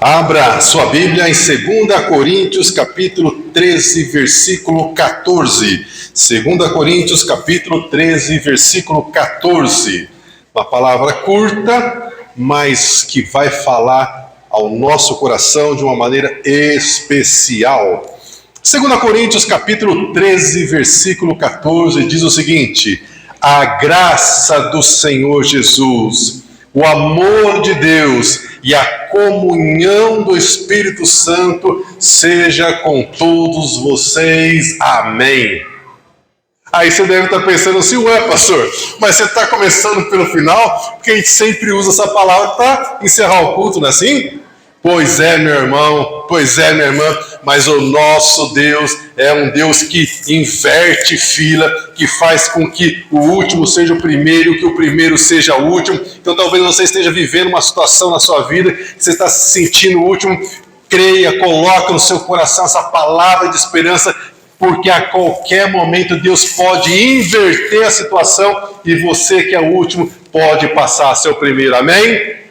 Abra sua Bíblia em 2 Coríntios, capítulo 13, versículo 14. 2 Coríntios, capítulo 13, versículo 14. Uma palavra curta, mas que vai falar ao nosso coração de uma maneira especial. 2 Coríntios, capítulo 13, versículo 14, diz o seguinte: a graça do Senhor Jesus, o amor de Deus e a comunhão do Espírito Santo seja com todos vocês. Amém. Aí você deve estar pensando assim: ué, pastor, mas você está começando pelo final? Porque a gente sempre usa essa palavra para encerrar o culto, não é assim? Pois é, meu irmão, pois é, minha irmã, mas o nosso Deus é um Deus que inverte fila, que faz com que o último seja o primeiro, que o primeiro seja o último. Então talvez você esteja vivendo uma situação na sua vida, que você está se sentindo o último. Creia, coloque no seu coração essa palavra de esperança, porque a qualquer momento Deus pode inverter a situação e você que é o último pode passar a ser o primeiro. Amém?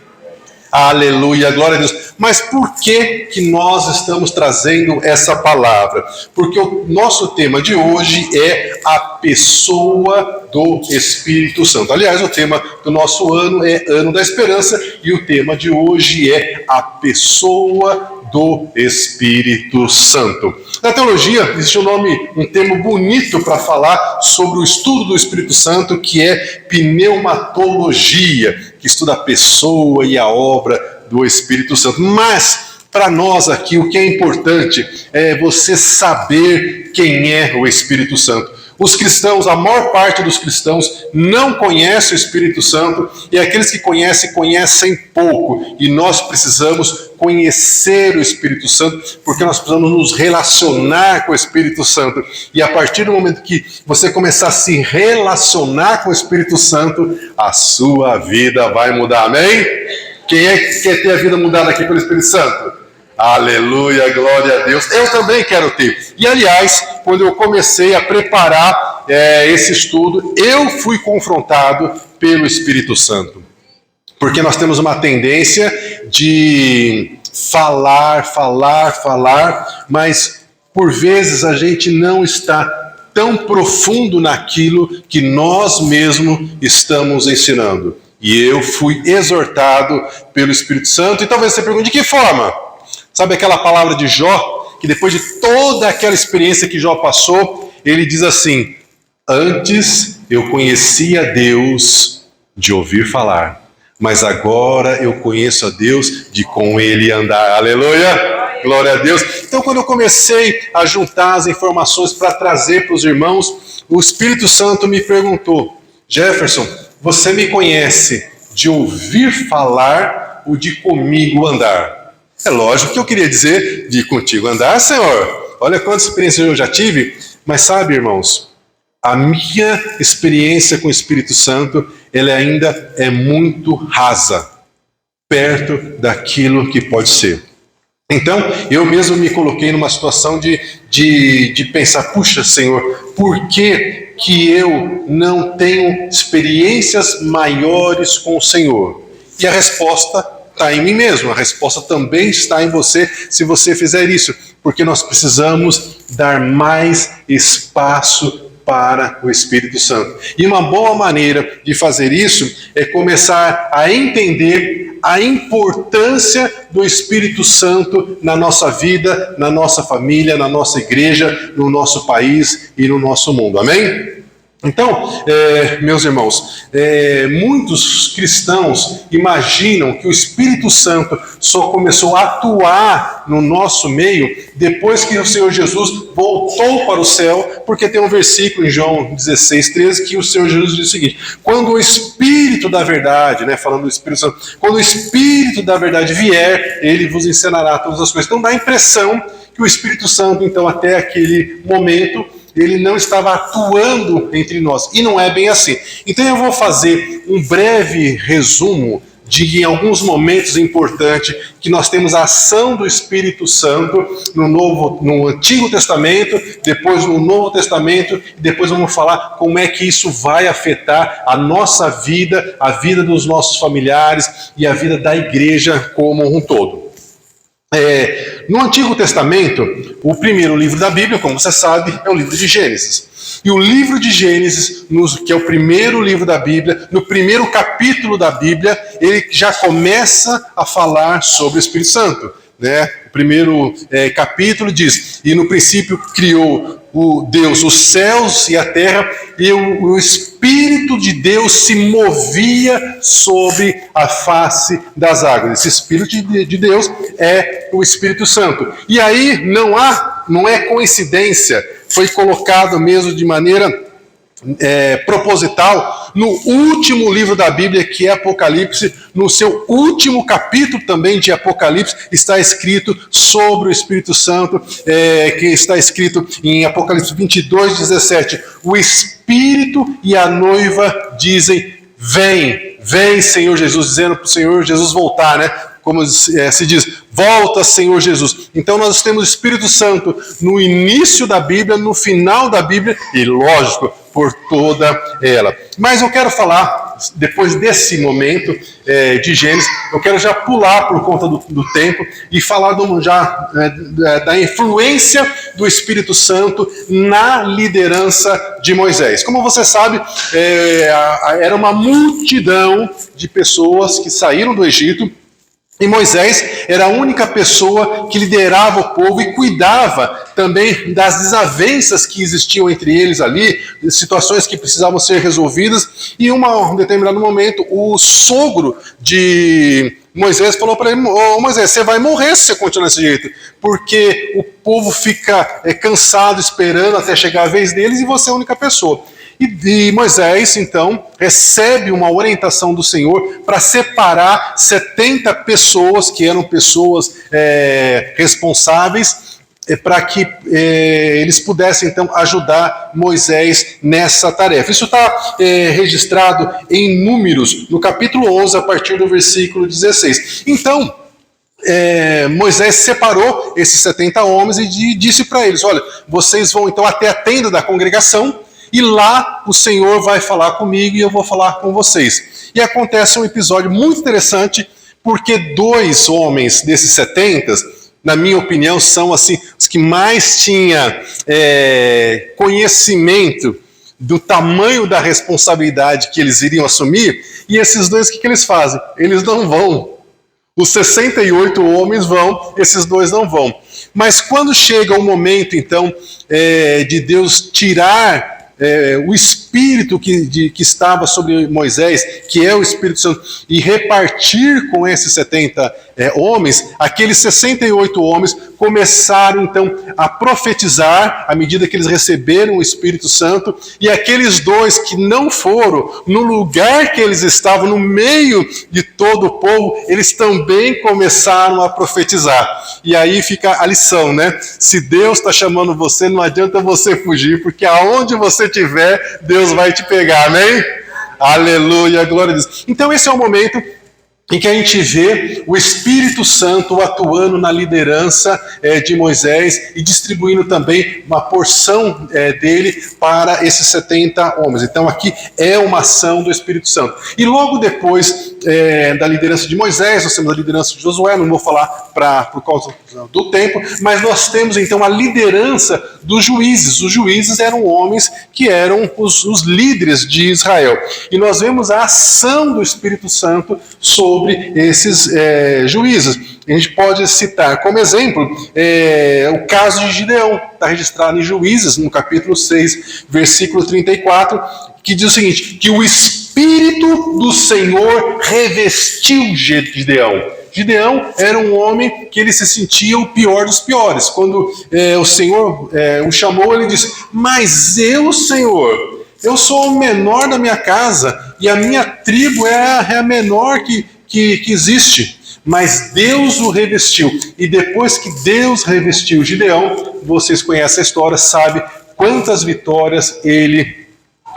Aleluia, glória a Deus. Mas por que nós estamos trazendo essa palavra? Porque o nosso tema de hoje é a pessoa do Espírito Santo. Aliás, o tema do nosso ano é Ano da Esperança e o tema de hoje é a pessoa do Espírito Santo. Na teologia existe um termo bonito para falar sobre o estudo do Espírito Santo, que é pneumatologia, que estuda a pessoa e a obra do Espírito Santo. Mas, para nós aqui, o que é importante é você saber quem é o Espírito Santo. Os cristãos, a maior parte dos cristãos, não conhece o Espírito Santo, e aqueles que conhecem, conhecem pouco. E nós precisamos conhecer o Espírito Santo, porque nós precisamos nos relacionar com o Espírito Santo. E a partir do momento que você começar a se relacionar com o Espírito Santo, a sua vida vai mudar. Amém? Quem é que quer ter a vida mudada aqui pelo Espírito Santo? Aleluia, glória a Deus. Eu também quero ter. E aliás, quando eu comecei a preparar esse estudo, eu fui confrontado pelo Espírito Santo. Porque nós temos uma tendência de falar, mas por vezes a gente não está tão profundo naquilo que nós mesmos estamos ensinando. E eu fui exortado pelo Espírito Santo. E talvez você pergunte: de que forma? Sabe aquela palavra de Jó, que depois de toda aquela experiência que Jó passou, ele diz assim: antes eu conhecia Deus de ouvir falar, mas agora eu conheço a Deus de com Ele andar. Aleluia! Glória a Deus! Então, quando eu comecei a juntar as informações para trazer para os irmãos, o Espírito Santo me perguntou: Jefferson, você me conhece de ouvir falar ou de comigo andar? É lógico que eu queria dizer de contigo andar, Senhor. Olha quanta experiência eu já tive. Mas sabe, irmãos, a minha experiência com o Espírito Santo, ela ainda é muito rasa, perto daquilo que pode ser. Então, eu mesmo me coloquei numa situação de pensar: puxa, Senhor, por que eu não tenho experiências maiores com o Senhor? E a resposta está em mim mesmo, a resposta também está em você, se você fizer isso, porque nós precisamos dar mais espaço para o Espírito Santo. E uma boa maneira de fazer isso é começar a entender a importância do Espírito Santo na nossa vida, na nossa família, na nossa igreja, no nosso país e no nosso mundo. Amém? Então, meus irmãos, muitos cristãos imaginam que o Espírito Santo só começou a atuar no nosso meio depois que o Senhor Jesus voltou para o céu, porque tem um versículo em João 16:13 que o Senhor Jesus diz o seguinte: quando o Espírito da verdade, falando do Espírito Santo, quando o Espírito da verdade vier, ele vos ensinará todas as coisas. Então dá a impressão que o Espírito Santo, então, até aquele momento, ele não estava atuando entre nós. E não é bem assim. Então eu vou fazer um breve resumo de, em alguns momentos importantes, que nós temos a ação do Espírito Santo no Antigo Testamento, depois no Novo Testamento, e depois vamos falar como é que isso vai afetar a nossa vida, a vida dos nossos familiares e a vida da igreja como um todo. No Antigo Testamento, o primeiro livro da Bíblia, como você sabe, é o livro de Gênesis. E o livro de Gênesis, que é o primeiro livro da Bíblia, no primeiro capítulo da Bíblia, ele já começa a falar sobre o Espírito Santo. Né? O primeiro capítulo diz: e no princípio criou o Deus os céus e a terra, e o Espírito de Deus se movia sobre a face das águas. Esse Espírito de Deus é o Espírito Santo. E aí não é coincidência, foi colocado mesmo de maneira proposital no último livro da Bíblia, que é Apocalipse. No seu último capítulo também de Apocalipse está escrito sobre o Espírito Santo, que está escrito em Apocalipse 22:17: o Espírito e a noiva dizem: vem, vem, Senhor Jesus, dizendo para o Senhor Jesus voltar, né? Como se diz, volta, Senhor Jesus. Então nós temos o Espírito Santo no início da Bíblia, no final da Bíblia e, lógico, por toda ela. Mas eu quero falar, depois desse momento de Gênesis, eu quero já pular por conta do tempo e falar da influência do Espírito Santo na liderança de Moisés. Como você sabe, era uma multidão de pessoas que saíram do Egito, e Moisés era a única pessoa que liderava o povo e cuidava também das desavenças que existiam entre eles ali, situações que precisavam ser resolvidas. E em um determinado momento, o sogro de Moisés falou para ele: Moisés, você vai morrer se você continuar desse jeito, porque o povo fica cansado esperando até chegar a vez deles e você é a única pessoa. E Moisés, então, recebe uma orientação do Senhor para separar 70 pessoas, que eram pessoas responsáveis, para que eles pudessem, então, ajudar Moisés nessa tarefa. Isso está registrado em Números, no capítulo 11, a partir do versículo 16. Então, Moisés separou esses 70 homens e disse para eles: olha, vocês vão então até a tenda da congregação, e lá o Senhor vai falar comigo e eu vou falar com vocês. E acontece um episódio muito interessante, porque 2 homens desses 70, na minha opinião, são assim os que mais tinham conhecimento do tamanho da responsabilidade que eles iriam assumir. E esses 2, o que eles fazem? Eles não vão. Os 68 homens vão, esses 2 não vão. Mas quando chega o momento, então, de Deus tirar o Espírito que estava sobre Moisés, que é o Espírito Santo, e repartir com esses 70 homens, aqueles 68 homens começaram então a profetizar à medida que eles receberam o Espírito Santo, e aqueles 2 que não foram, no lugar que eles estavam, no meio de todo o povo, eles também começaram a profetizar. E aí fica a lição, né? Se Deus está chamando você, não adianta você fugir, porque aonde você estiver, Deus vai te pegar, amém? Aleluia, glória a Deus. Então esse é o momento em que a gente vê o Espírito Santo atuando na liderança de Moisés e distribuindo também uma porção dele para esses 70 homens. Então aqui é uma ação do Espírito Santo. E logo depois da liderança de Moisés, nós temos a liderança de Josué, não vou falar por causa do tempo, mas nós temos então a liderança dos juízes. Os juízes eram homens que eram os líderes de Israel. E nós vemos a ação do Espírito Santo sobre esses juízes. A gente pode citar como exemplo o caso de Gideão, está registrado em Juízes, no capítulo 6, versículo 34, que diz o seguinte: que o Espírito do Senhor revestiu Gideão. Gideão era um homem que ele se sentia o pior dos piores. Quando o Senhor o chamou, ele disse: mas eu, Senhor, eu sou o menor da minha casa e a minha tribo é a menor que existe. Mas Deus o revestiu. E depois que Deus revestiu Gideão, vocês conhecem a história, sabe quantas vitórias ele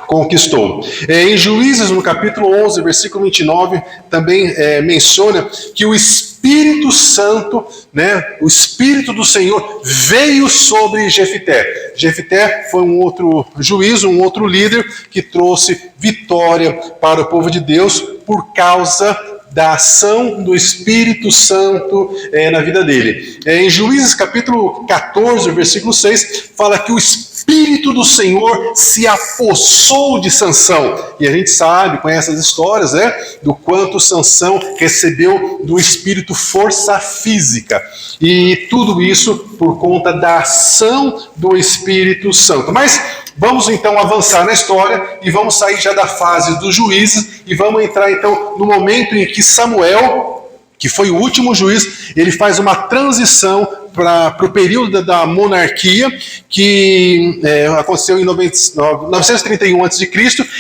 conquistou. Em Juízes, no capítulo 11, versículo 29, também menciona que o Espírito Santo, né, o Espírito do Senhor veio sobre Jefité. Jefité foi um outro juiz, um outro líder que trouxe vitória para o povo de Deus por causa da ação do Espírito Santo na vida dele. Em Juízes capítulo 14, versículo 6, fala que o Espírito do Senhor se apossou de Sansão. E a gente sabe, conhece as histórias, né? Do quanto Sansão recebeu do Espírito força física. E tudo isso por conta da ação do Espírito Santo. Mas vamos então avançar na história e vamos sair já da fase dos juízes e vamos entrar então no momento em que Samuel, que foi o último juiz, ele faz uma transição para o período da monarquia, que aconteceu em 931 a.C.,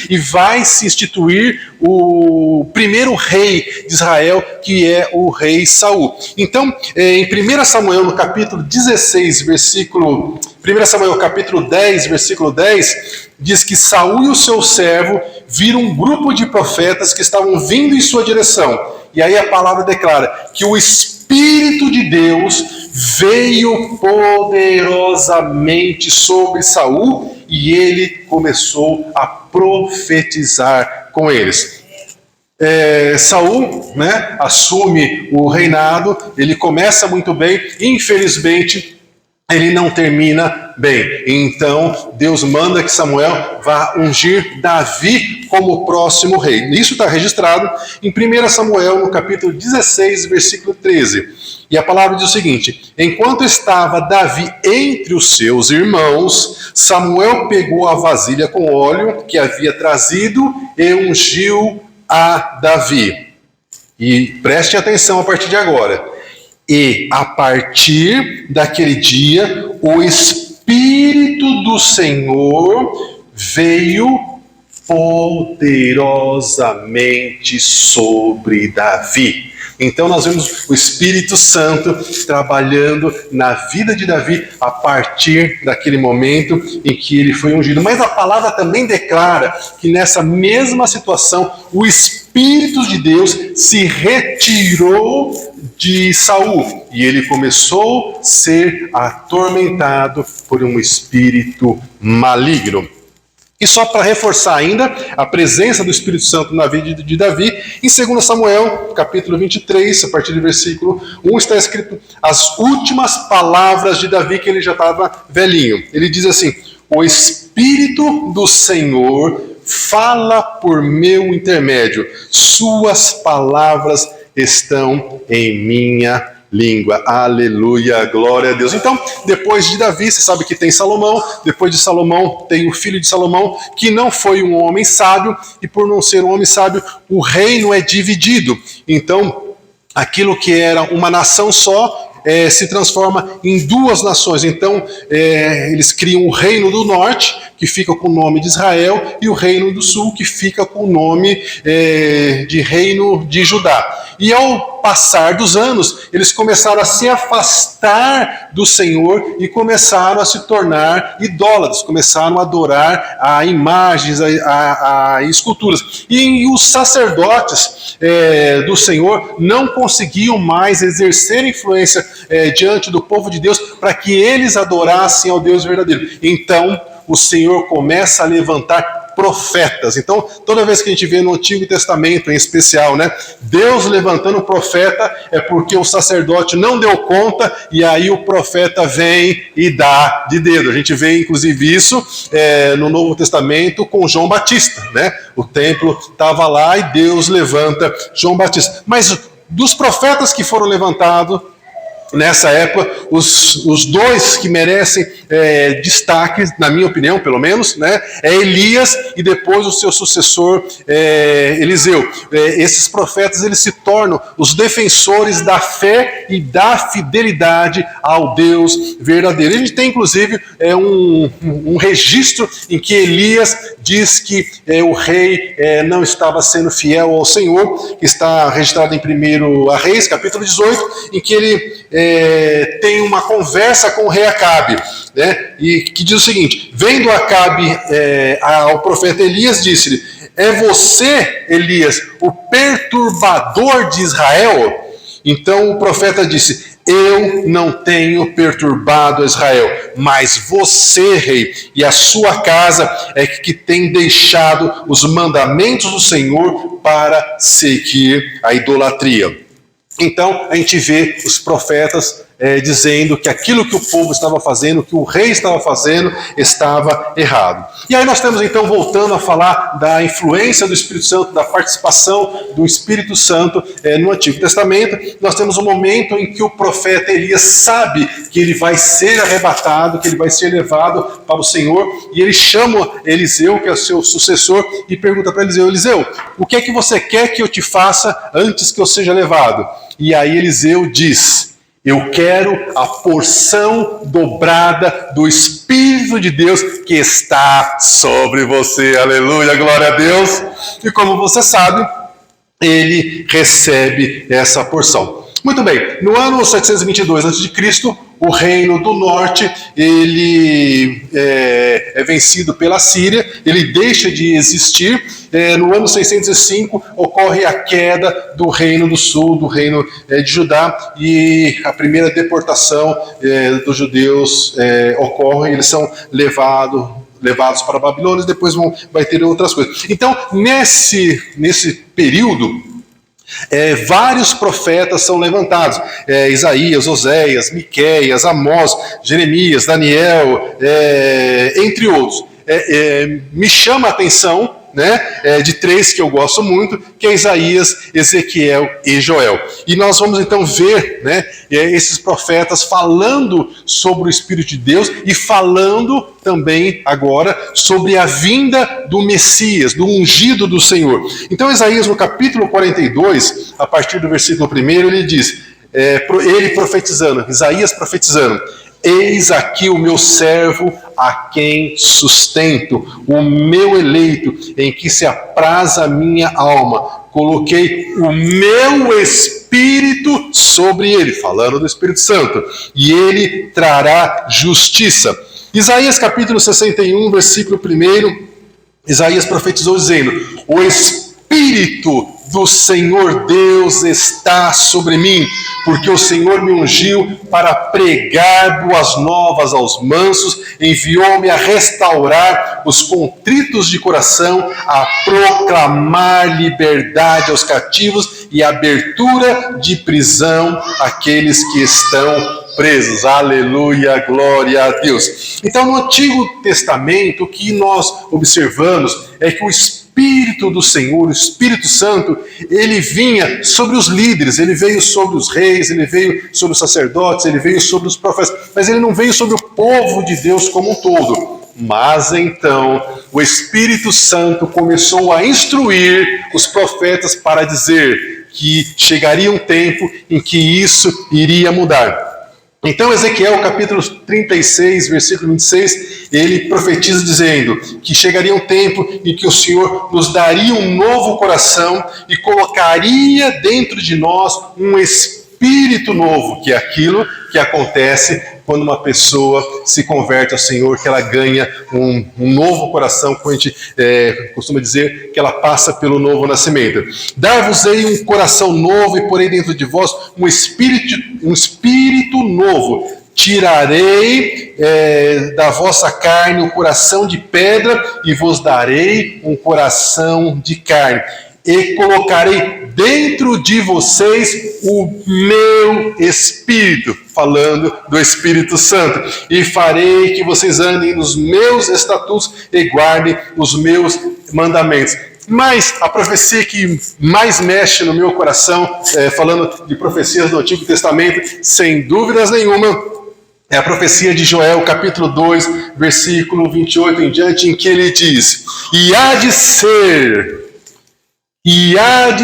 e vai se instituir o primeiro rei de Israel, que é o rei Saul. Então, em 1 Samuel, no capítulo 16, versículo... 1 Samuel, capítulo 10, versículo 10, diz que Saul e o seu servo viram um grupo de profetas que estavam vindo em sua direção. E aí a palavra declara que o Espírito de Deus veio poderosamente sobre Saul e ele começou a profetizar com eles. Saul, né, assume o reinado, ele começa muito bem, infelizmente ele não termina bem. Então Deus manda que Samuel vá ungir Davi como próximo rei. Isso está registrado em 1 Samuel, no capítulo 16, versículo 13. E a palavra diz o seguinte: enquanto estava Davi entre os seus irmãos, Samuel pegou a vasilha com óleo que havia trazido e ungiu a Davi. E preste atenção a partir de agora. E a partir daquele dia, o Espírito do Senhor veio poderosamente sobre Davi. Então nós vemos o Espírito Santo trabalhando na vida de Davi a partir daquele momento em que ele foi ungido. Mas a palavra também declara que nessa mesma situação o Espírito de Deus se retirou de Saul e ele começou a ser atormentado por um espírito maligno. E só para reforçar ainda a presença do Espírito Santo na vida de Davi, em 2 Samuel, capítulo 23, a partir do versículo 1, está escrito as últimas palavras de Davi, que ele já estava velhinho. Ele diz assim: o Espírito do Senhor fala por meu intermédio, suas palavras estão em minha língua. Aleluia, glória a Deus. Então, depois de Davi, você sabe que tem Salomão. Depois de Salomão, tem o filho de Salomão, que não foi um homem sábio, e por não ser um homem sábio, o reino é dividido. Então, aquilo que era uma nação só, se transforma em duas nações. Então, eles criam o reino do norte, que fica com o nome de Israel, e o reino do sul, que fica com o nome de reino de Judá. E ao passar dos anos, eles começaram a se afastar do Senhor e começaram a se tornar idólatras, começaram a adorar a imagens, a esculturas. E os sacerdotes do Senhor não conseguiam mais exercer influência diante do povo de Deus para que eles adorassem ao Deus verdadeiro. Então, o Senhor começa a levantar profetas. Então, toda vez que a gente vê no Antigo Testamento, em especial, né, Deus levantando o profeta, é porque o sacerdote não deu conta, e aí o profeta vem e dá de dedo. A gente vê, inclusive, isso no Novo Testamento com João Batista, né? O templo estava lá e Deus levanta João Batista. Mas dos profetas que foram levantados nessa época, os dois que merecem destaque, na minha opinião, pelo menos, né, é Elias e depois o seu sucessor Eliseu. Esses profetas, eles se tornam os defensores da fé e da fidelidade ao Deus verdadeiro. A gente tem, inclusive, um registro em que Elias diz que o rei não estava sendo fiel ao Senhor, que está registrado em 1 Reis, capítulo 18, em que ele tem uma conversa com o rei Acabe, né? E que diz o seguinte: vendo Acabe ao profeta Elias, disse-lhe: é você, Elias, o perturbador de Israel? Então o profeta disse: eu não tenho perturbado Israel, mas você, rei, e a sua casa é que tem deixado os mandamentos do Senhor para seguir a idolatria. Então, a gente vê os profetas dizendo que aquilo que o povo estava fazendo, que o rei estava fazendo, estava errado. E aí nós estamos então voltando a falar da influência do Espírito Santo, da participação do Espírito Santo no Antigo Testamento. Nós temos um momento em que o profeta Elias sabe que ele vai ser arrebatado, que ele vai ser levado para o Senhor, e ele chama Eliseu, que é o seu sucessor, e pergunta para Eliseu: Eliseu, o que é que você quer que eu te faça antes que eu seja levado? E aí Eliseu diz: eu quero a porção dobrada do Espírito de Deus que está sobre você. Aleluia, glória a Deus. E como você sabe, ele recebe essa porção. Muito bem, no ano 722 a.C., o reino do norte ele é vencido pela Síria, ele deixa de existir. No ano 605 ocorre a queda do reino do sul, do reino de Judá, e a primeira deportação dos judeus ocorre. Eles são levados para a Babilônia, e depois vai ter outras coisas. Então, nesse período, vários profetas são levantados: Isaías, Oséias, Miqueias, Amós, Jeremias, Daniel, entre outros. Me chama a atenção, de três que eu gosto muito, que é Isaías, Ezequiel e Joel. E nós vamos então ver esses profetas falando sobre o Espírito de Deus e falando também agora sobre a vinda do Messias, do ungido do Senhor. Então Isaías, no capítulo 42, a partir do versículo 1, ele diz, ele profetizando, Isaías profetizando: eis aqui o meu servo a quem sustento, o meu eleito, em que se apraz a minha alma. Coloquei o meu Espírito sobre ele, falando do Espírito Santo, e ele trará justiça. Isaías capítulo 61, versículo 1, Isaías profetizou dizendo: o Espírito do Senhor Deus está sobre mim, porque o Senhor me ungiu para pregar boas novas aos mansos, enviou-me a restaurar os contritos de coração, a proclamar liberdade aos cativos e abertura de prisão àqueles que estão presos. Aleluia, glória a Deus. Então, no Antigo Testamento, o que nós observamos é que o Espírito do Senhor, o Espírito Santo, ele vinha sobre os líderes, ele veio sobre os reis, ele veio sobre os sacerdotes, ele veio sobre os profetas, mas ele não veio sobre o povo de Deus como um todo. Mas então o Espírito Santo começou a instruir os profetas para dizer que chegaria um tempo em que isso iria mudar. Então Ezequiel capítulo 36, versículo 26, ele profetiza dizendo que chegaria um tempo em que o Senhor nos daria um novo coração e colocaria dentro de nós um espírito novo, que é aquilo que acontece quando uma pessoa se converte ao Senhor, que ela ganha um novo coração, como a gente costuma dizer, que ela passa pelo novo nascimento. Dar-vos-ei um coração novo e porei dentro de vós um espírito novo. Tirarei da vossa carne o coração de pedra e vos darei um coração de carne. E colocarei dentro de vocês o meu Espírito, falando do Espírito Santo, e farei que vocês andem nos meus estatutos e guardem os meus mandamentos. Mas a profecia que mais mexe no meu coração, falando de profecias do Antigo Testamento, sem dúvidas nenhuma, é a profecia de Joel, capítulo 2, versículo 28 em diante, em que ele diz: e há de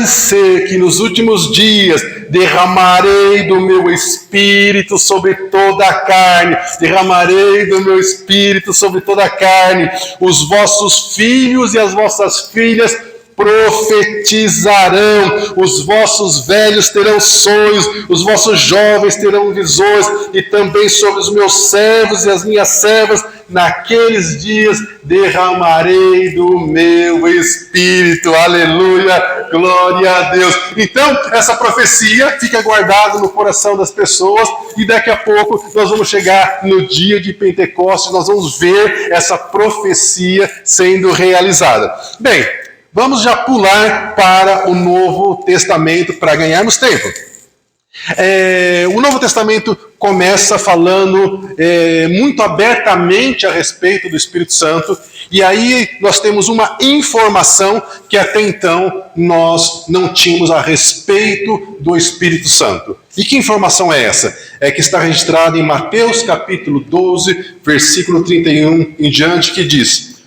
ser que nos últimos dias derramarei do meu Espírito sobre toda a carne, derramarei do meu Espírito sobre toda a carne. Os vossos filhos e as vossas filhas profetizarão, os vossos velhos terão sonhos, os vossos jovens terão visões, e também sobre os meus servos e as minhas servas naqueles dias derramarei do meu Espírito. Aleluia, glória a Deus. Então, essa profecia fica guardada no coração das pessoas e daqui a pouco nós vamos chegar no dia de Pentecostes, nós vamos ver essa profecia sendo realizada. Bem, vamos já pular para o Novo Testamento para ganharmos tempo. O Novo Testamento começa falando muito abertamente a respeito do Espírito Santo, e aí nós temos uma informação que até então nós não tínhamos a respeito do Espírito Santo. E que informação é essa? É que está registrada em Mateus capítulo 12, versículo 31 em diante, que diz: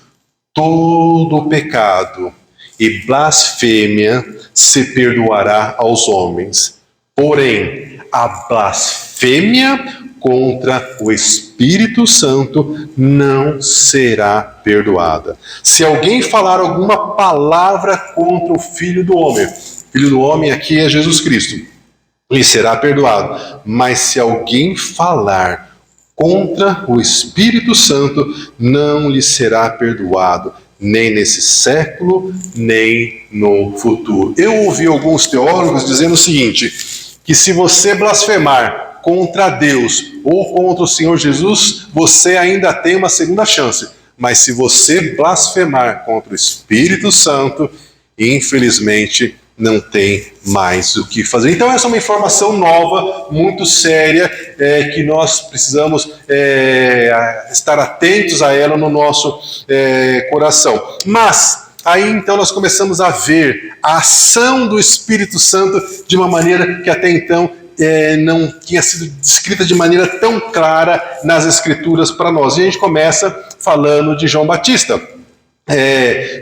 todo pecado e blasfêmia se perdoará aos homens, porém a blasfêmia contra o Espírito Santo não será perdoada. Se alguém falar alguma palavra contra o Filho do Homem, Filho do Homem aqui é Jesus Cristo, lhe será perdoado. Mas se alguém falar contra o Espírito Santo, não lhe será perdoado, nem nesse século, nem no futuro. Eu ouvi alguns teólogos dizendo o seguinte, que se você blasfemar contra Deus ou contra o Senhor Jesus, você ainda tem uma segunda chance. Mas se você blasfemar contra o Espírito Santo, infelizmente não tem mais o que fazer. Então essa é uma informação nova, muito séria, que nós precisamos estar atentos a ela no nosso coração. Mas aí então nós começamos a ver a ação do Espírito Santo de uma maneira que até então não tinha sido descrita de maneira tão clara nas Escrituras para nós. E a gente começa falando de João Batista.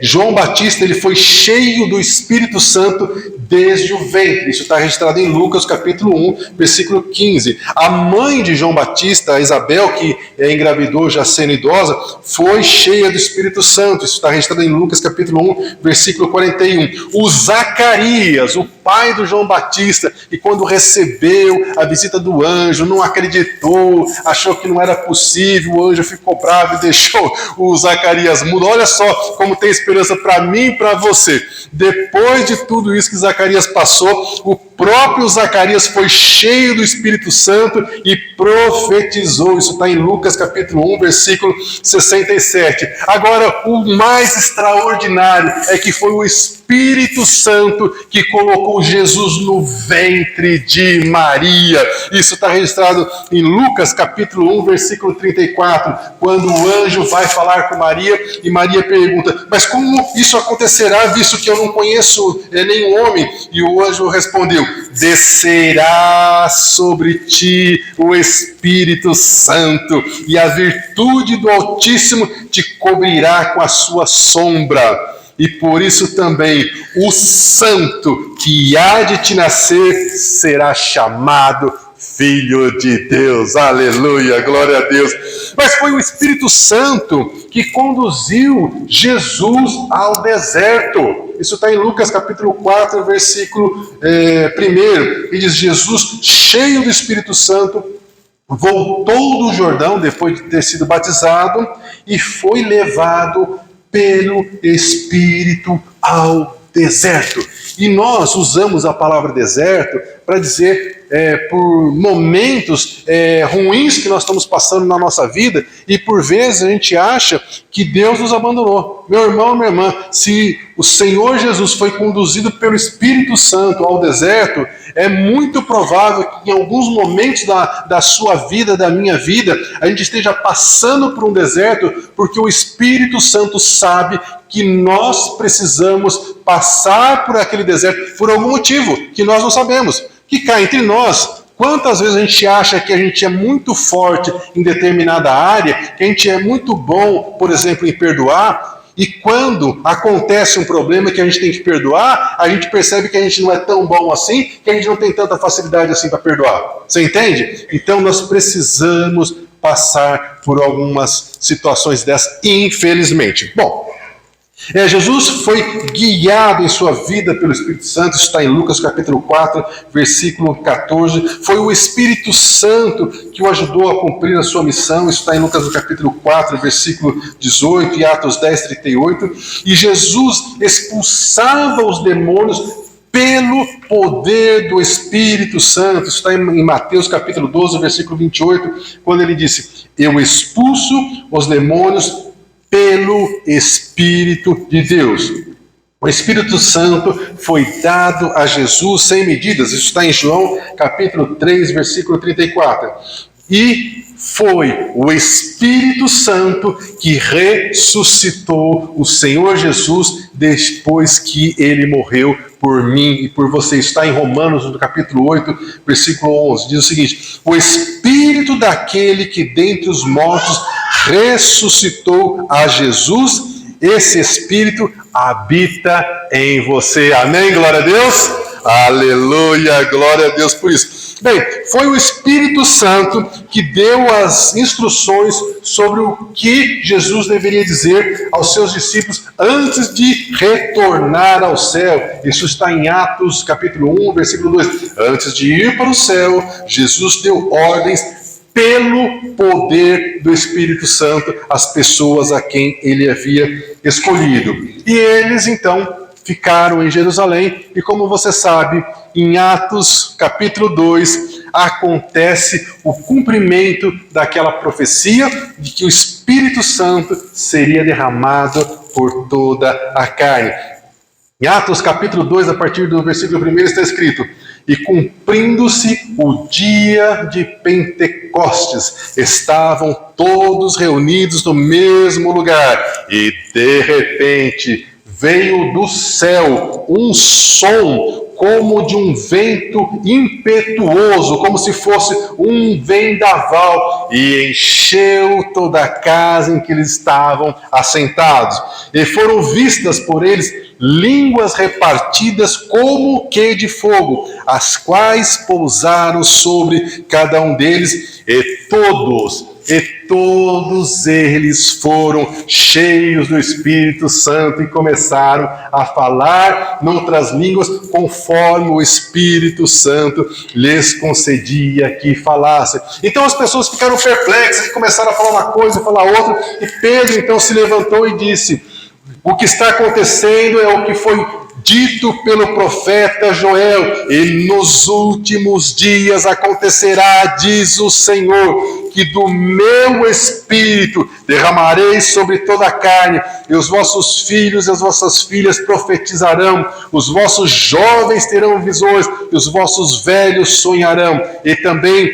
João Batista, ele foi cheio do Espírito Santo desde o ventre. Isso está registrado em Lucas capítulo 1, versículo 15. A mãe de João Batista, a Isabel, que engravidou já sendo idosa, foi cheia do Espírito Santo. Isso está registrado em Lucas capítulo 1, versículo 41. O Zacarias, o pai do João Batista, que quando recebeu a visita do anjo, não acreditou, achou que não era possível, o anjo ficou bravo e deixou o Zacarias mudo. Olha só como tem esperança para mim e para você. Depois de tudo isso que Zacarias passou, o próprio Zacarias foi cheio do Espírito Santo e profetizou. Isso está em Lucas capítulo 1, versículo 67. Agora, o mais extraordinário é que foi o Espírito Santo que colocou Jesus no ventre de Maria. Isso está registrado em Lucas capítulo 1, versículo 34, quando o anjo vai falar com Maria e Maria pergunta, mas como isso acontecerá, visto que eu não conheço nenhum homem? E o anjo respondeu, descerá sobre ti o Espírito Santo e a virtude do Altíssimo te cobrirá com a sua sombra. E por isso também o santo que há de te nascer será chamado Filho de Deus. Aleluia, glória a Deus. Mas foi o Espírito Santo que conduziu Jesus ao deserto. Isso está em Lucas capítulo 4, versículo 1. E diz, Jesus, cheio do Espírito Santo, voltou do Jordão, depois de ter sido batizado, e foi levado pelo Espírito ao deserto. E nós usamos a palavra deserto para dizer por momentos ruins que nós estamos passando na nossa vida, e por vezes a gente acha que Deus nos abandonou. Meu irmão, minha irmã, se o Senhor Jesus foi conduzido pelo Espírito Santo ao deserto, é muito provável que em alguns momentos da sua vida, da minha vida, a gente esteja passando por um deserto, porque o Espírito Santo sabe que nós precisamos passar por aquele deserto por algum motivo que nós não sabemos. Que cá entre nós, quantas vezes a gente acha que a gente é muito forte em determinada área, que a gente é muito bom, por exemplo, em perdoar, e quando acontece um problema que a gente tem que perdoar, a gente percebe que a gente não é tão bom assim, que a gente não tem tanta facilidade assim para perdoar. Você entende? Então nós precisamos passar por algumas situações dessas, infelizmente. Bom, Jesus foi guiado em sua vida pelo Espírito Santo, isso está em Lucas capítulo 4, versículo 14. Foi o Espírito Santo que o ajudou a cumprir a sua missão, isso está em Lucas capítulo 4, versículo 18 e Atos 10, 38. E Jesus expulsava os demônios pelo poder do Espírito Santo. Isso está em Mateus capítulo 12, versículo 28, quando ele disse: eu expulso os demônios pelo Espírito de Deus. O Espírito Santo foi dado a Jesus sem medidas. Isso está em João capítulo 3, versículo 34. E foi o Espírito Santo que ressuscitou o Senhor Jesus depois que ele morreu por mim e por você. Está em Romanos, no capítulo 8, versículo 11. Diz o seguinte: o Espírito daquele que dentre os mortos ressuscitou a Jesus, esse Espírito habita em você. Amém? Glória a Deus? Aleluia, glória a Deus por isso. Bem, foi o Espírito Santo que deu as instruções sobre o que Jesus deveria dizer aos seus discípulos antes de retornar ao céu. Isso está em Atos capítulo 1, versículo 2. Antes de ir para o céu, Jesus deu ordens pelo poder do Espírito Santo às pessoas a quem ele havia escolhido. E eles, então, ficaram em Jerusalém, e como você sabe, em Atos capítulo 2, acontece o cumprimento daquela profecia de que o Espírito Santo seria derramado por toda a carne. Em Atos capítulo 2, a partir do versículo 1, está escrito: e cumprindo-se o dia de Pentecostes, estavam todos reunidos no mesmo lugar, e de repente veio do céu um som como de um vento impetuoso, como se fosse um vendaval, e encheu toda a casa em que eles estavam assentados. E foram vistas por eles línguas repartidas como que de fogo, as quais pousaram sobre cada um deles, e todos eles foram cheios do Espírito Santo e começaram a falar noutras línguas conforme o Espírito Santo lhes concedia que falassem. Então as pessoas ficaram perplexas e começaram a falar uma coisa e falar outra, e Pedro então se levantou e disse: o que está acontecendo é o que foi dito pelo profeta Joel: e nos últimos dias acontecerá, diz o Senhor, que do meu Espírito derramarei sobre toda a carne, e os vossos filhos e as vossas filhas profetizarão, os vossos jovens terão visões, e os vossos velhos sonharão, e também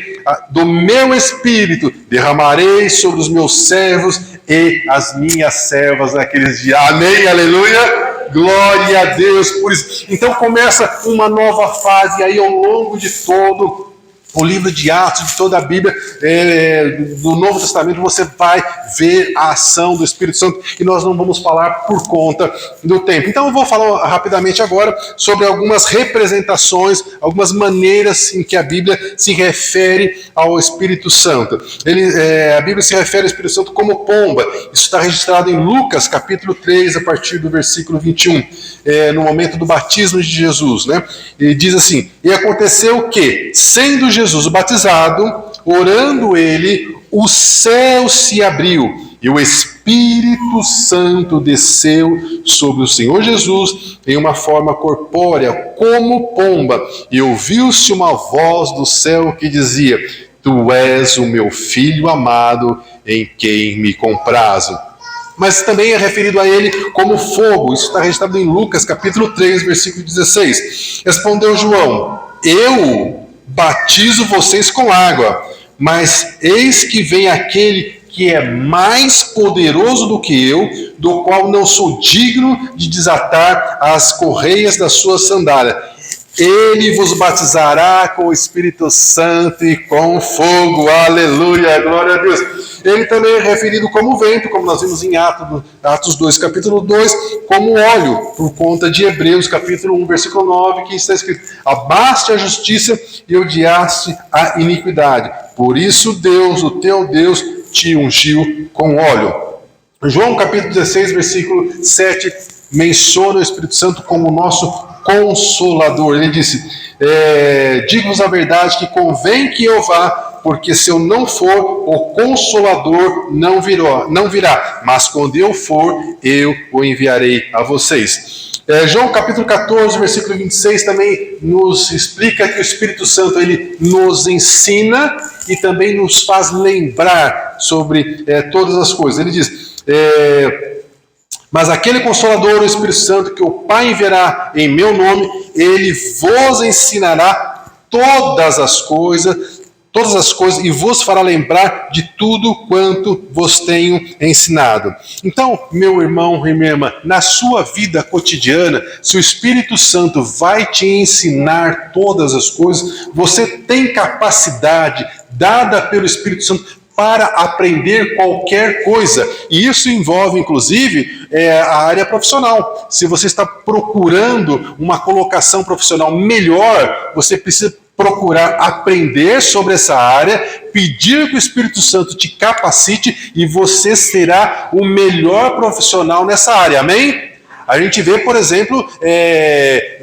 do meu Espírito derramarei sobre os meus servos e as minhas servas naqueles dias. Amém, aleluia. Glória a Deus por isso. Então começa uma nova fase aí ao longo de todo o livro de Atos, de toda a Bíblia, do Novo Testamento, você vai ver a ação do Espírito Santo, e nós não vamos falar por conta do tempo. Então eu vou falar rapidamente agora sobre algumas representações, algumas maneiras em que a Bíblia se refere ao Espírito Santo. A Bíblia se refere ao Espírito Santo como pomba. Isso está registrado em Lucas capítulo 3, a partir do versículo 21, no momento do batismo de Jesus, né? Ele diz assim: e aconteceu que, sendo Jesus o batizado, orando ele, o céu se abriu, e o Espírito Santo desceu sobre o Senhor Jesus em uma forma corpórea, como pomba, e ouviu-se uma voz do céu que dizia: tu és o meu Filho amado, em quem me comprazo. Mas também é referido a ele como fogo. Isso está registrado em Lucas capítulo 3, versículo 16. Respondeu João: eu batizo vocês com água, mas eis que vem aquele que é mais poderoso do que eu, do qual não sou digno de desatar as correias da sua sandália. Ele vos batizará com o Espírito Santo e com fogo. Aleluia, glória a Deus. Ele também é referido como vento, como nós vimos em Atos 2, capítulo 2, como óleo, por conta de Hebreus, capítulo 1, versículo 9, que está escrito: abaste a justiça e odiaste a iniquidade. Por isso Deus, o teu Deus, te ungiu com óleo. João capítulo 16, versículo 7, menciona o Espírito Santo como o nosso Consolador. Ele disse, digo-vos a verdade que convém que eu vá, porque se eu não for, o Consolador não virá. Mas quando eu for, eu o enviarei a vocês. João capítulo 14, versículo 26 também nos explica que o Espírito Santo ele nos ensina e também nos faz lembrar sobre todas as coisas. Ele diz, mas aquele Consolador, o Espírito Santo, que o Pai enviará em meu nome, ele vos ensinará todas as coisas e vos fará lembrar de tudo quanto vos tenho ensinado. Então, meu irmão e minha irmã, na sua vida cotidiana, se o Espírito Santo vai te ensinar todas as coisas, você tem capacidade dada pelo Espírito Santo para aprender qualquer coisa. E isso envolve, inclusive, a área profissional. Se você está procurando uma colocação profissional melhor, você precisa procurar aprender sobre essa área, pedir que o Espírito Santo te capacite e você será o melhor profissional nessa área. Amém? A gente vê, por exemplo,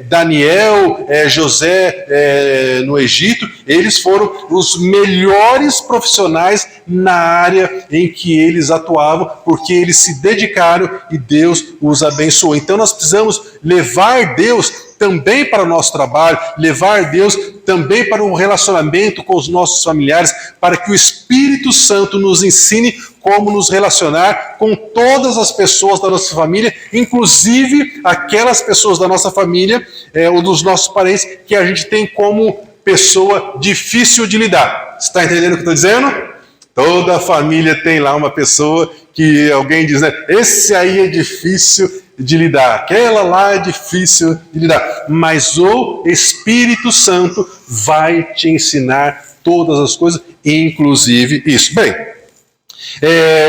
Daniel, José no Egito, eles foram os melhores profissionais na área em que eles atuavam, porque eles se dedicaram e Deus os abençoou. Então nós precisamos levar Deus também para o nosso trabalho, levar Deus também para um relacionamento com os nossos familiares, para que o Espírito Santo nos ensine como nos relacionar com todas as pessoas da nossa família, inclusive aquelas pessoas da nossa família ou dos nossos parentes que a gente tem como pessoa difícil de lidar. Você está entendendo o que eu estou dizendo? Toda família tem lá uma pessoa que alguém diz, né? Esse aí é difícil de lidar, aquela lá é difícil de lidar, mas o Espírito Santo vai te ensinar todas as coisas, inclusive isso. Bem,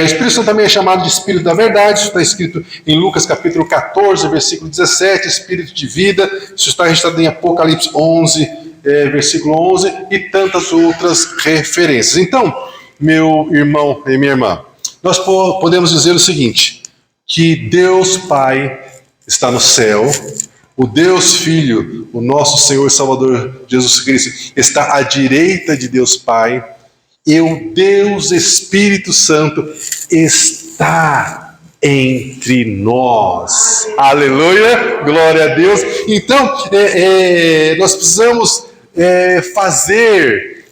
o Espírito Santo também é chamado de Espírito da Verdade, isso está escrito em Lucas capítulo 14, versículo 17, Espírito de vida, isso está registrado em Apocalipse 11, versículo 11, e tantas outras referências. Então, meu irmão e minha irmã, nós podemos dizer o seguinte, que Deus Pai está no céu, o Deus Filho, o nosso Senhor e Salvador Jesus Cristo, está à direita de Deus Pai, e o Deus Espírito Santo está entre nós. Aleluia, glória a Deus. Então, nós precisamos fazer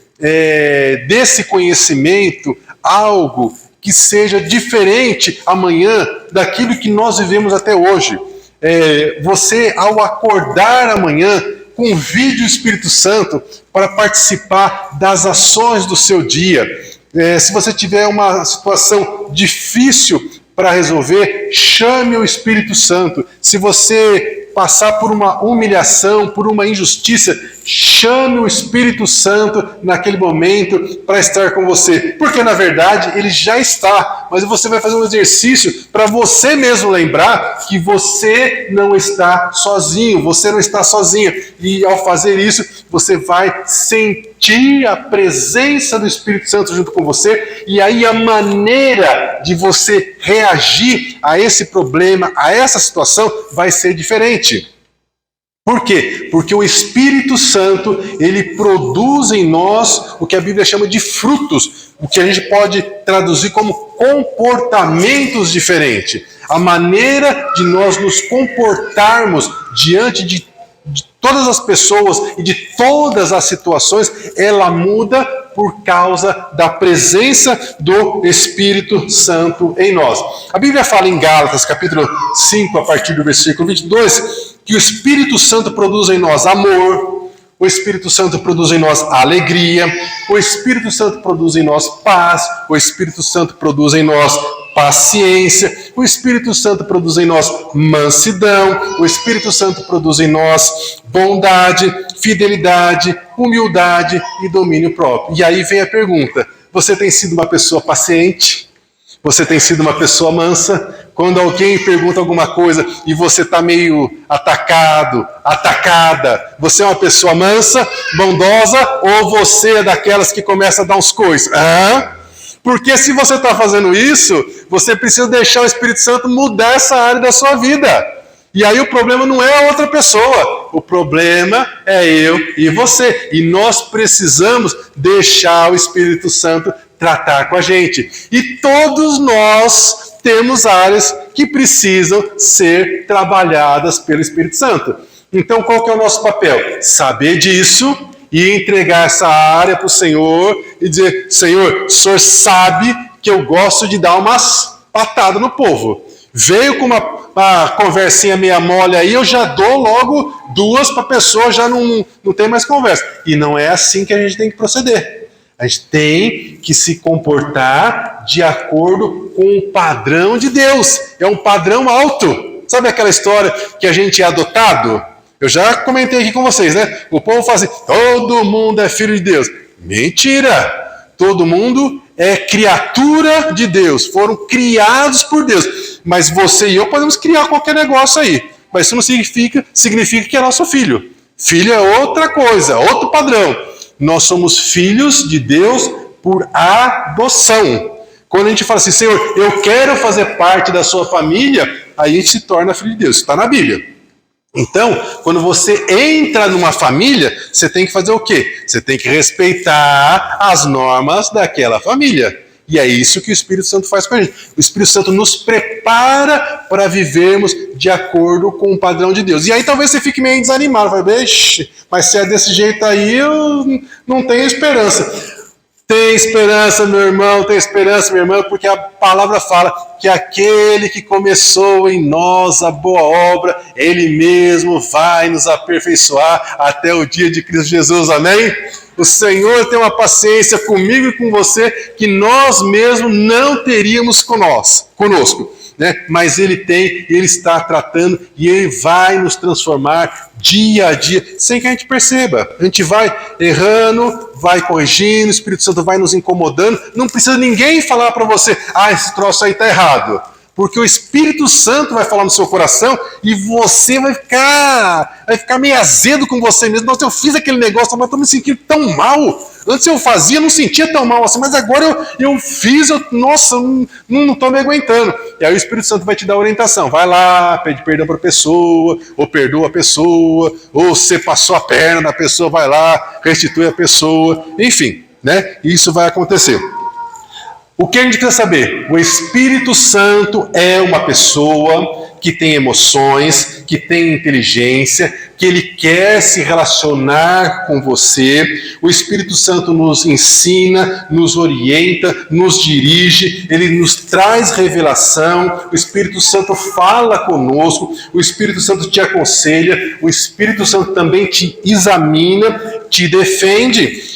desse conhecimento algo que seja diferente amanhã daquilo que nós vivemos até hoje. Você, ao acordar amanhã, convide o Espírito Santo para participar das ações do seu dia. Se você tiver uma situação difícil para resolver, chame o Espírito Santo. Se você passar por uma humilhação, por uma injustiça, chame o Espírito Santo naquele momento para estar com você. Porque, na verdade, ele já está. Mas você vai fazer um exercício para você mesmo lembrar que você não está sozinho, você não está sozinha. E, ao fazer isso, você vai sentir a presença do Espírito Santo junto com você. E aí a maneira de você reagir a esse problema, a essa situação, vai ser diferente. Por quê? Porque o Espírito Santo, ele produz em nós o que a Bíblia chama de frutos, o que a gente pode traduzir como comportamentos diferentes. A maneira de nós nos comportarmos diante de todas as pessoas e de todas as situações, ela muda por causa da presença do Espírito Santo em nós. A Bíblia fala em Gálatas, capítulo 5, a partir do versículo 22, que o Espírito Santo produz em nós amor, o Espírito Santo produz em nós alegria, o Espírito Santo produz em nós paz, o Espírito Santo produz em nós paciência, o Espírito Santo produz em nós mansidão, o Espírito Santo produz em nós bondade, fidelidade, humildade e domínio próprio. E aí vem a pergunta, você tem sido uma pessoa paciente? Você tem sido uma pessoa mansa? Quando alguém pergunta alguma coisa e você está meio atacado, atacada, você é uma pessoa mansa, bondosa, ou você é daquelas que começa a dar uns coices? Porque se você está fazendo isso, você precisa deixar o Espírito Santo mudar essa área da sua vida. E aí o problema não é a outra pessoa, o problema é eu e você. E nós precisamos deixar o Espírito Santo tratar com a gente. E todos nós temos áreas que precisam ser trabalhadas pelo Espírito Santo. Então qual que é o nosso papel? Saber disso e entregar essa área para o Senhor e dizer, Senhor, o Senhor sabe que eu gosto de dar umas patadas no povo. Veio com uma conversinha meia mole aí, eu já dou logo 2 para a pessoa, já não tem mais conversa. E não é assim que a gente tem que proceder. A gente tem que se comportar de acordo com o padrão de Deus. É um padrão alto. Sabe aquela história que a gente é adotado? Eu já comentei aqui com vocês, né? O povo fala assim, todo mundo é filho de Deus. Mentira! Todo mundo é criatura de Deus, foram criados por Deus. Mas você e eu podemos criar qualquer negócio aí. Mas isso não significa que é nosso filho. Filho é outra coisa, outro padrão. Nós somos filhos de Deus por adoção. Quando a gente fala assim, Senhor, eu quero fazer parte da sua família, aí a gente se torna filho de Deus. Isso está na Bíblia. Então, quando você entra numa família, você tem que fazer o quê? Você tem que respeitar as normas daquela família. E é isso que o Espírito Santo faz com a gente. O Espírito Santo nos prepara para vivermos de acordo com o padrão de Deus. E aí talvez você fique meio desanimado. Vai, mas se é desse jeito aí, eu não tenho esperança. Tem esperança, meu irmão, tem esperança, minha irmã, porque a palavra fala que aquele que começou em nós a boa obra, ele mesmo vai nos aperfeiçoar até o dia de Cristo Jesus, amém? O Senhor tem uma paciência comigo e com você que nós mesmos não teríamos conosco. Né? Mas Ele tem, Ele está tratando e Ele vai nos transformar dia a dia, sem que a gente perceba. A gente vai errando, vai corrigindo, o Espírito Santo vai nos incomodando. Não precisa ninguém falar para você, esse troço aí está errado. Porque o Espírito Santo vai falar no seu coração e você vai ficar meio azedo com você mesmo. Nossa, eu fiz aquele negócio, mas estou me sentindo tão mal. Antes eu fazia, não sentia tão mal assim, mas agora eu fiz, nossa, não estou me aguentando. E aí o Espírito Santo vai te dar orientação. Vai lá, pede perdão para a pessoa, ou perdoa a pessoa, ou você passou a perna da pessoa, vai lá, restitui a pessoa. Enfim, né? Isso vai acontecer. O que a gente quer saber? O Espírito Santo é uma pessoa que tem emoções, que tem inteligência, que ele quer se relacionar com você. O Espírito Santo nos ensina, nos orienta, nos dirige, ele nos traz revelação. O Espírito Santo fala conosco, o Espírito Santo te aconselha, o Espírito Santo também te examina, te defende.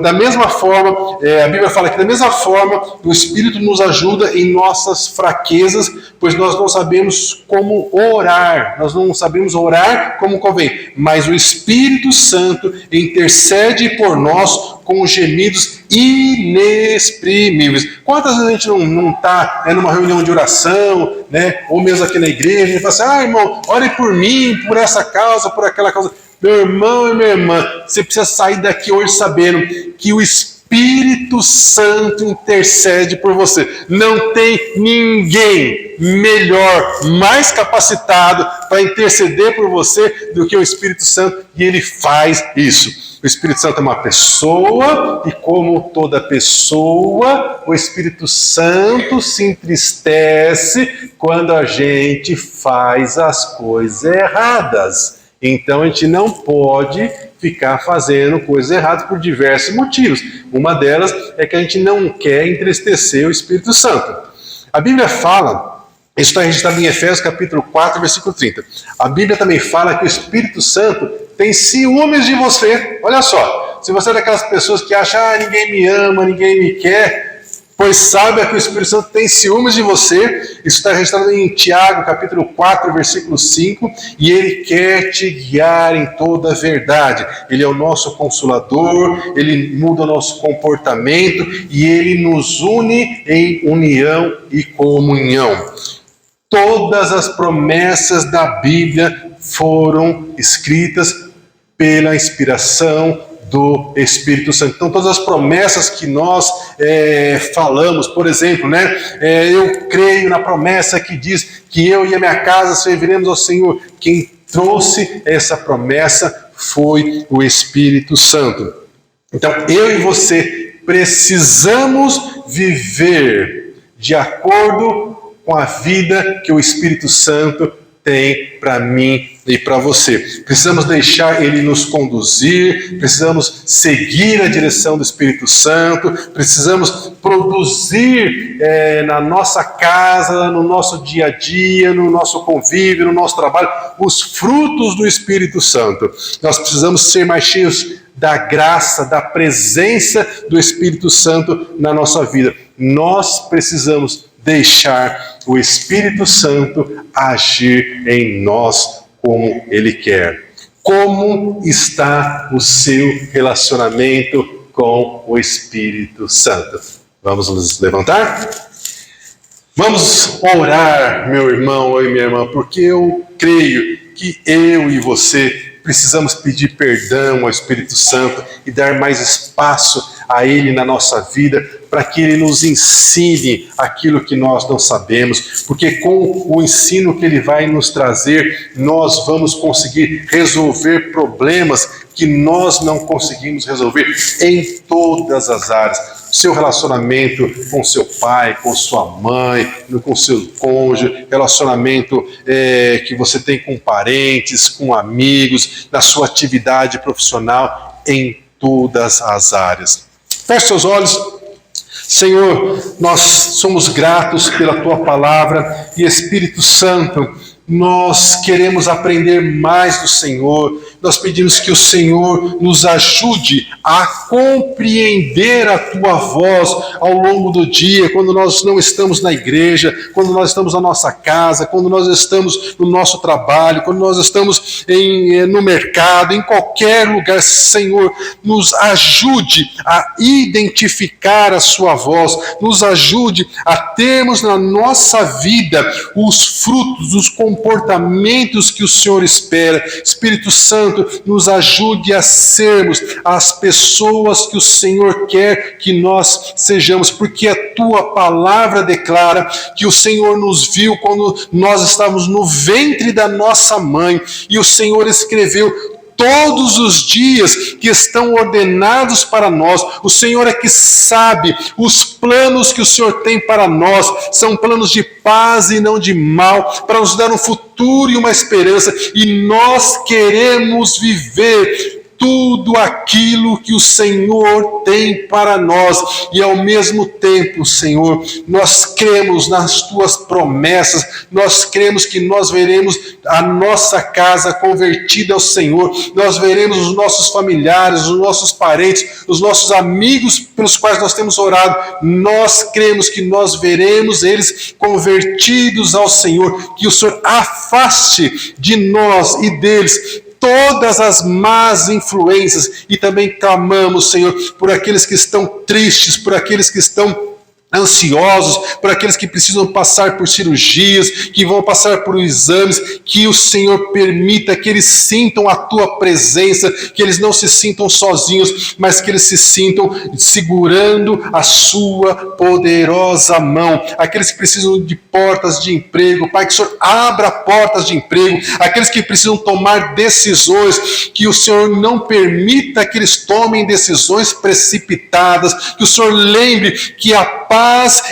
Da mesma forma, a Bíblia fala que da mesma forma o Espírito nos ajuda em nossas fraquezas, pois nós não sabemos como orar, nós não sabemos orar como convém, mas o Espírito Santo intercede por nós com gemidos inexprimíveis. Quantas vezes a gente não está numa reunião de oração, né? Ou mesmo aqui na igreja, a gente fala assim, irmão, ore por mim, por essa causa, por aquela causa. Meu irmão e minha irmã, você precisa sair daqui hoje sabendo que o Espírito Santo intercede por você. Não tem ninguém melhor, mais capacitado para interceder por você do que o Espírito Santo, e ele faz isso. O Espírito Santo é uma pessoa, e como toda pessoa, o Espírito Santo se entristece quando a gente faz as coisas erradas. Então a gente não pode ficar fazendo coisas erradas por diversos motivos. Uma delas é que a gente não quer entristecer o Espírito Santo. A Bíblia fala, isso está registrado em Efésios capítulo 4, versículo 30. A Bíblia também fala que o Espírito Santo tem ciúmes de você. Olha só, se você é daquelas pessoas que acham, ninguém me ama, ninguém me quer, pois saiba que o Espírito Santo tem ciúmes de você. Isso está registrado em Tiago, capítulo 4, versículo 5. E ele quer te guiar em toda a verdade. Ele é o nosso consolador, ele muda o nosso comportamento e ele nos une em união e comunhão. Todas as promessas da Bíblia foram escritas pela inspiração do Espírito Santo. Então, todas as promessas que nós falamos, por exemplo, eu creio na promessa que diz que eu e a minha casa serviremos ao Senhor. Quem trouxe essa promessa foi o Espírito Santo. Então, eu e você precisamos viver de acordo com a vida que o Espírito Santo tem para mim e para você. Precisamos deixar Ele nos conduzir, precisamos seguir a direção do Espírito Santo, precisamos produzir na nossa casa, no nosso dia a dia, no nosso convívio, no nosso trabalho, os frutos do Espírito Santo. Nós precisamos ser mais cheios da graça, da presença do Espírito Santo na nossa vida. Nós precisamos deixar o Espírito Santo agir em nós como Ele quer. Como está o seu relacionamento com o Espírito Santo? Vamos nos levantar? Vamos orar, meu irmão e minha irmã, porque eu creio que eu e você precisamos pedir perdão ao Espírito Santo e dar mais espaço a Ele na nossa vida, para que Ele nos ensine aquilo que nós não sabemos, porque com o ensino que Ele vai nos trazer, nós vamos conseguir resolver problemas que nós não conseguimos resolver em todas as áreas. Seu relacionamento com seu pai, com sua mãe, com seu cônjuge, relacionamento que você tem com parentes, com amigos, na sua atividade profissional, em todas as áreas. Feche seus olhos. Senhor, nós somos gratos pela Tua palavra e Espírito Santo, nós queremos aprender mais do Senhor. Nós pedimos que o Senhor nos ajude a compreender a Tua voz ao longo do dia, quando nós não estamos na igreja, quando nós estamos na nossa casa, quando nós estamos no nosso trabalho, quando nós estamos no mercado, em qualquer lugar. Senhor, nos ajude a identificar a Sua voz, nos ajude a termos na nossa vida os frutos, os comportamentos que o Senhor espera. Espírito Santo, nos ajude a sermos as pessoas que o Senhor quer que nós sejamos, porque a Tua palavra declara que o Senhor nos viu quando nós estávamos no ventre da nossa mãe, e o Senhor escreveu todos os dias que estão ordenados para nós. O Senhor é que sabe os planos que o Senhor tem para nós. São planos de paz e não de mal, para nos dar um futuro e uma esperança. E nós queremos viver tudo aquilo que o Senhor tem para nós. E ao mesmo tempo, Senhor, nós cremos nas Tuas promessas, nós cremos que nós veremos a nossa casa convertida ao Senhor, nós veremos os nossos familiares, os nossos parentes, os nossos amigos pelos quais nós temos orado, nós cremos que nós veremos eles convertidos ao Senhor, que o Senhor afaste de nós e deles todas as más influências, e também clamamos, Senhor, por aqueles que estão tristes, por aqueles que estão ansiosos, por aqueles que precisam passar por cirurgias, que vão passar por exames, que o Senhor permita que eles sintam a Tua presença, que eles não se sintam sozinhos, mas que eles se sintam segurando a Sua poderosa mão. Aqueles que precisam de portas de emprego, Pai, que o Senhor abra portas de emprego. Aqueles que precisam tomar decisões, que o Senhor não permita que eles tomem decisões precipitadas, que o Senhor lembre que a paz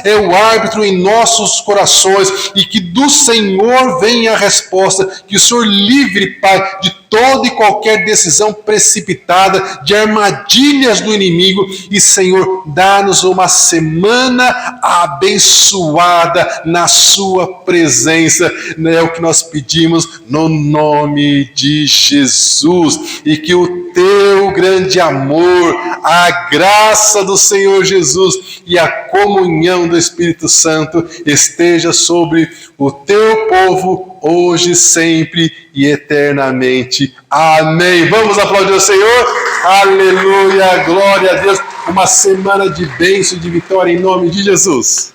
é o árbitro em nossos corações, e que do Senhor venha a resposta, que o Senhor livre, Pai, de toda e qualquer decisão precipitada, de armadilhas do inimigo, e Senhor, dá-nos uma semana abençoada na Sua presença, é o que nós pedimos no nome de Jesus, e que o Teu grande amor, a graça do Senhor Jesus e a comunhão do Espírito Santo esteja sobre o Teu povo, hoje, sempre e eternamente. Amém. Vamos aplaudir o Senhor? Aleluia, glória a Deus. Uma semana de bênção e de vitória em nome de Jesus.